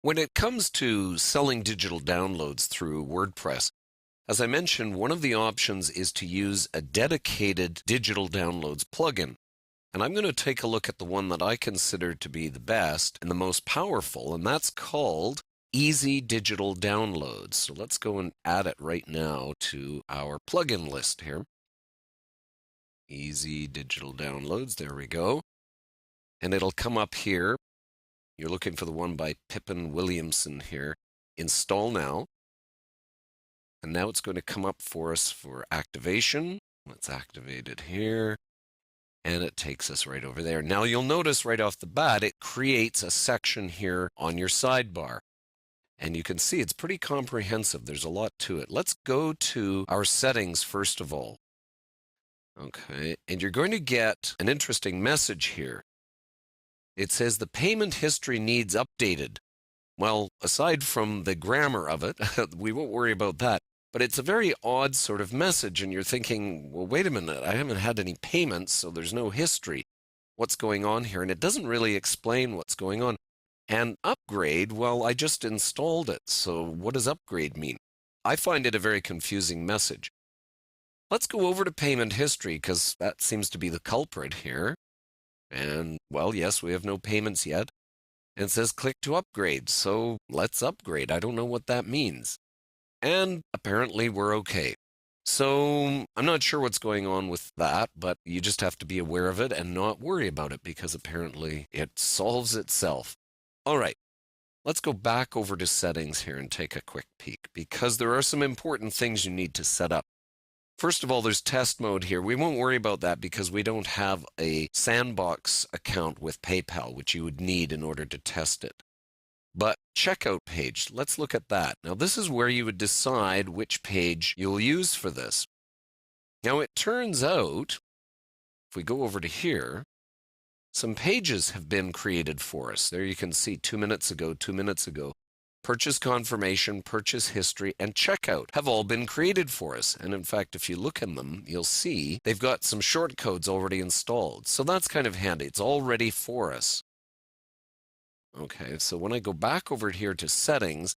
When it comes to selling digital downloads through WordPress, as I mentioned, one of the options is to use a dedicated digital downloads plugin. And I'm going to take a look at the one that I consider to be the best and the most powerful, and that's called Easy Digital Downloads. So let's go and add it right now to our plugin list here. Easy Digital Downloads, there we go. And it'll come up here. You're looking for the one by Pippin Williamson here. Install now. And now it's going to come up for us for activation. Let's activate it here. And it takes us right over there. Now you'll notice right off the bat, it creates a section here on your sidebar. And you can see it's pretty comprehensive. There's a lot to it. Let's go to our settings first of all. Okay, and you're going to get an interesting message here. It says the payment history needs updated. Well, aside from the grammar of it, we won't worry about that. But it's a very odd sort of message, and you're thinking, well, wait a minute, I haven't had any payments, so there's no history. What's going on here? And it doesn't really explain what's going on. And upgrade, well, I just installed it, so what does upgrade mean? I find it a very confusing message. Let's go over to payment history, because that seems to be the culprit here. And, well, yes, we have no payments yet. And it says click to upgrade, so let's upgrade. I don't know what that means. And apparently we're okay. So I'm not sure what's going on with that, but you just have to be aware of it and not worry about it because apparently it solves itself. All right, let's go back over to settings here and take a quick peek because there are some important things you need to set up. First of all, there's test mode here. We won't worry about that because we don't have a sandbox account with PayPal, which you would need in order to test it. But checkout page, let's look at that. Now, this is where you would decide which page you'll use for this. Now, it turns out, if we go over to here, some pages have been created for us. There you can see 2 minutes ago, purchase confirmation, purchase history, and checkout have all been created for us. And in fact, if you look in them, you'll see they've got some shortcodes already installed. So that's kind of handy. It's all ready for us. Okay, so when I go back over here to settings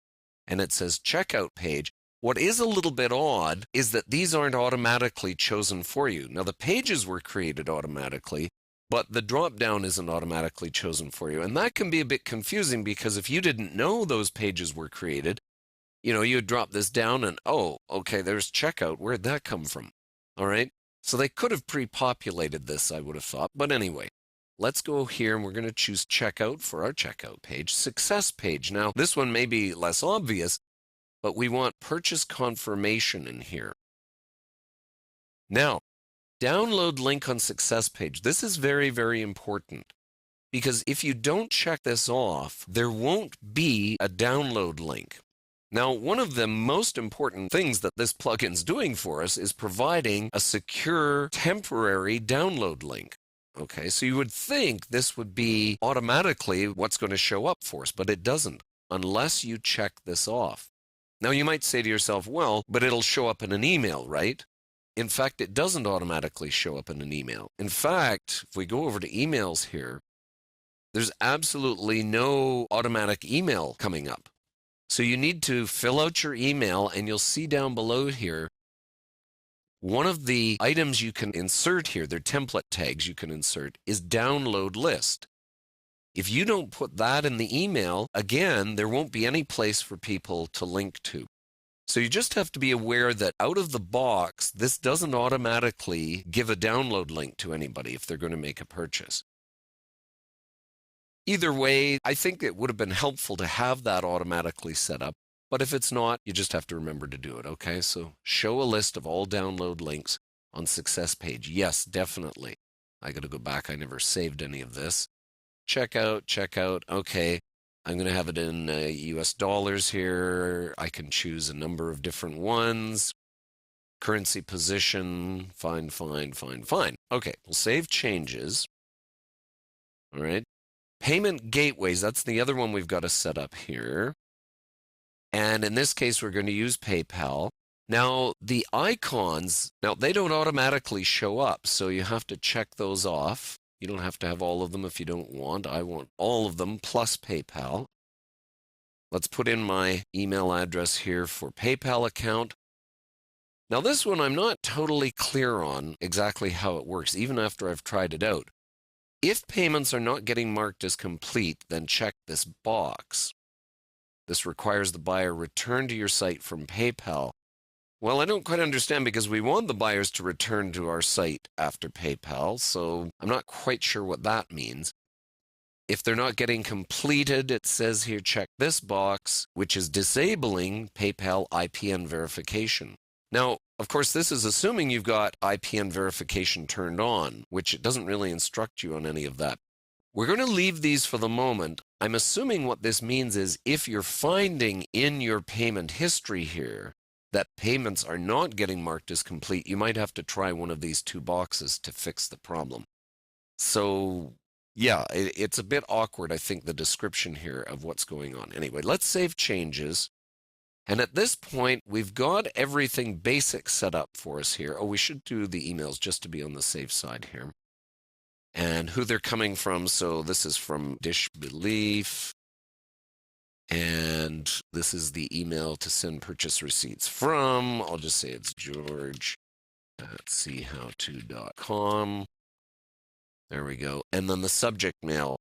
and it says checkout page, what is a little bit odd is that these aren't automatically chosen for you. Now, the pages were created automatically, but the drop-down isn't automatically chosen for you. And that can be a bit confusing because if you didn't know those pages were created, you would drop this down and, oh, okay, there's checkout. Where'd that come from? All right, so they could have pre-populated this, I would have thought. But anyway, let's go here and we're going to choose checkout for our checkout page. Success page. Now, this one may be less obvious, but we want purchase confirmation in here. Now, download link on success page. This is very, very important because if you don't check this off, there won't be a download link. Now, one of the most important things that this plugin's doing for us is providing a secure temporary download link. Okay, so you would think this would be automatically what's going to show up for us, but it doesn't unless you check this off. Now, you might say to yourself, well, but it'll show up in an email, right? In fact, it doesn't automatically show up in an email. In fact, if we go over to emails here, there's absolutely no automatic email coming up. So you need to fill out your email, and you'll see down below here, one of the items you can insert here, they're template tags you can insert, is download list. If you don't put that in the email, again, there won't be any place for people to link to. So you just have to be aware that out of the box, this doesn't automatically give a download link to anybody if they're going to make a purchase. Either way, I think it would have been helpful to have that automatically set up. But if it's not, you just have to remember to do it, okay? So show a list of all download links on success page. Yes, definitely. I got to go back. I never saved any of this. Checkout. Okay, I'm going to have it in US dollars here. I can choose a number of different ones. Currency position, fine. Okay, we'll save changes. All right. Payment gateways, that's the other one we've got to set up here. And in this case, we're going to use PayPal. Now, the icons, they don't automatically show up, so you have to check those off. You don't have to have all of them if you don't want. I want all of them plus PayPal. Let's put in my email address here for PayPal account. Now this one I'm not totally clear on exactly how it works, even after I've tried it out. If payments are not getting marked as complete, then check this box. This requires the buyer return to your site from PayPal. Well, I don't quite understand because we want the buyers to return to our site after PayPal, so I'm not quite sure what that means. If they're not getting completed, it says here check this box, which is disabling PayPal IPN verification. Now, of course, this is assuming you've got IPN verification turned on, which it doesn't really instruct you on any of that. We're going to leave these for the moment. I'm assuming what this means is if you're finding in your payment history here that payments are not getting marked as complete, you might have to try one of these two boxes to fix the problem. So yeah, it's a bit awkward, I think, the description here of what's going on. Anyway, let's save changes. And at this point, we've got everything basic set up for us here. Oh, we should do the emails just to be on the safe side here. And who they're coming from. So this is from Dishbelief. And this is the email to send purchase receipts from. I'll just say it's George at chowto.com. There we go. And then the subject mail,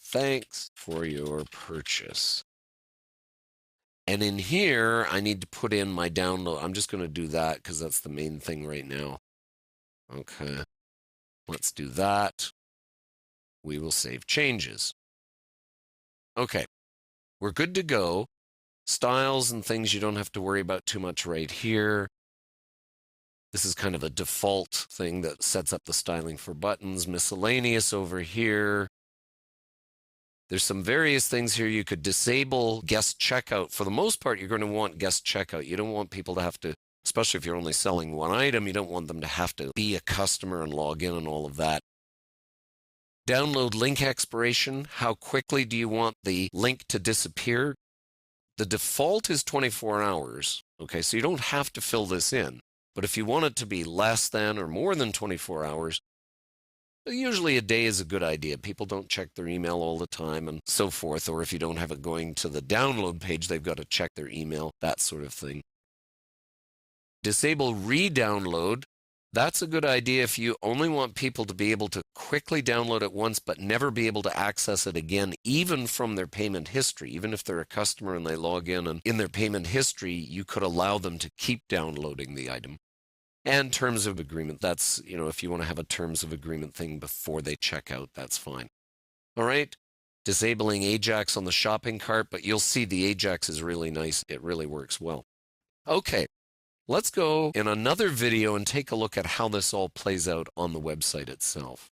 thanks for your purchase. And in here, I need to put in my download. I'm just going to do that because that's the main thing right now. Okay, let's do that. We will save changes. Okay, we're good to go. Styles and things you don't have to worry about too much right here. This is kind of a default thing that sets up the styling for buttons. Miscellaneous over here. There's some various things here. You could disable guest checkout. For the most part, you're going to want guest checkout. You don't want people to have to, especially if you're only selling one item, you don't want them to have to be a customer and log in and all of that. Download link expiration. How quickly do you want the link to disappear? The default is 24 hours. Okay, so you don't have to fill this in. But if you want it to be less than or more than 24 hours, usually a day is a good idea. People don't check their email all the time and so forth. Or if you don't have it going to the download page, they've got to check their email, that sort of thing. Disable re-download. That's a good idea if you only want people to be able to quickly download it once but never be able to access it again, even from their payment history. Even if they're a customer and they log in and in their payment history, you could allow them to keep downloading the item. And terms of agreement, that's, if you want to have a terms of agreement thing before they check out, that's fine. All right, disabling Ajax on the shopping cart, but you'll see the Ajax is really nice. It really works well. Okay, let's go in another video and take a look at how this all plays out on the website itself.